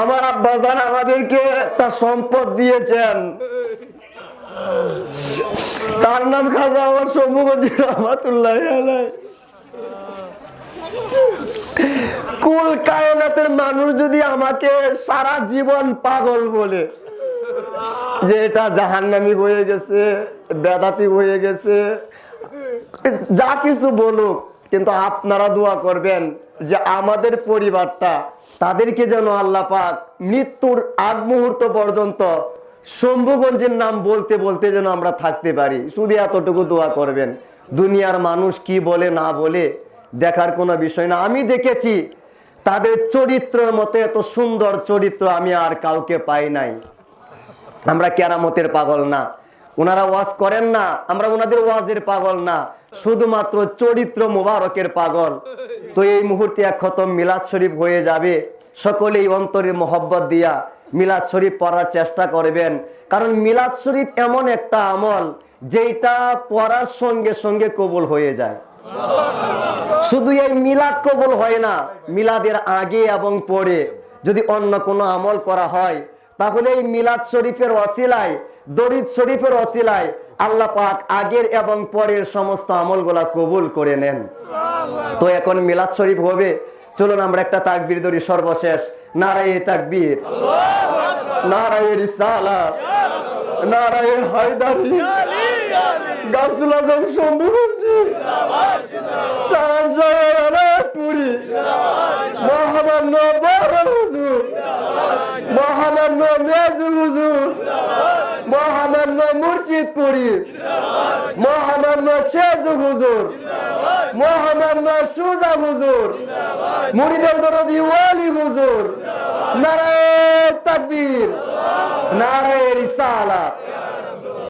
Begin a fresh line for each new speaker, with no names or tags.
আমার আব্বাজান আমাদেরকে তার সম্পদ দিয়েছেন, তার নাম খাজা আমার শম্ভুগঞ্জ রহমাতুল্লাহ আলাইহি। কুল কায়নাতের মানুষ যদি আমাকে সারা জীবন পাগল বলে, যে এটা জাহান্নামী হয়ে গেছে, বেদাতি হয়ে গেছে, যা কিছু বলুক, কিন্তু আপনারা দোয়া করবেন যে আমাদের পরিবারটা, তাদেরকে যেন আল্লাহ পাক মৃত্যুর আগ মুহূর্ত পর্যন্ত শম্ভুগঞ্জের নাম বলতে বলতে যেন আমরা থাকতে পারি। শুধু এতটুকু দোয়া করবেন। দুনিয়ার মানুষ কি বলে না বলে দেখার কোনো বিষয় না। আমি দেখেছি তাদের চরিত্রের মতো এত সুন্দর চরিত্র আমি আর কাউকে পাই নাই। আমরা কেরামতের পাগল না, ওনারা ওয়াজ করেন না, আমরা ওনাদের ওয়াজের পাগল না, শুধুমাত্র চরিত্র মুবারকের পাগল। তো এই মুহূর্তে এক খতম মিলাদ শরীফ হয়ে যাবে, সকলেই অন্তরের মোহব্বত দিয়া মিলাদ শরীফ পড়ার চেষ্টা করবেন। কারণ মিলাদ শরীফ এমন একটা আমল যেটা পড়ার সঙ্গে সঙ্গে কবুল হয়ে যায়। শুধু এই মিলাদ কবুল হয় না, মিলাদের আগে এবং পরে যদি অন্য কোনো আমল করা হয়, তাহলে এই মিলাদ শরীফের ওসিলায়, দরুদ শরীফের ওসিলায় আল্লাহ পাক আগের এবং পরের সমস্ত আমলগুলা কবুল করে নেন। তো এখন মিলাদ শরীফ হবে, চলুন আমরা একটা তাকবীর ধরি সর্বশেষ। নারায়ে তাকবীর, নারায়ে রিসালাত, নারায়ে হায়দারি, গাউসুল আজম শম্ভুগঞ্জি, শাহজাহান আলাপুরি, মহামান্য বড় হুজুর, মহামান্য মেজু হুজুর, মহামান্য মুর্শিদপুরি, মহামান্য শেজু হুজুর, মহামান্য সুজা হুজুর, মুরিদের দরদি ওয়ালি হুজুর। নারায়ে তাকবীর, নারায়ে রিসালাত।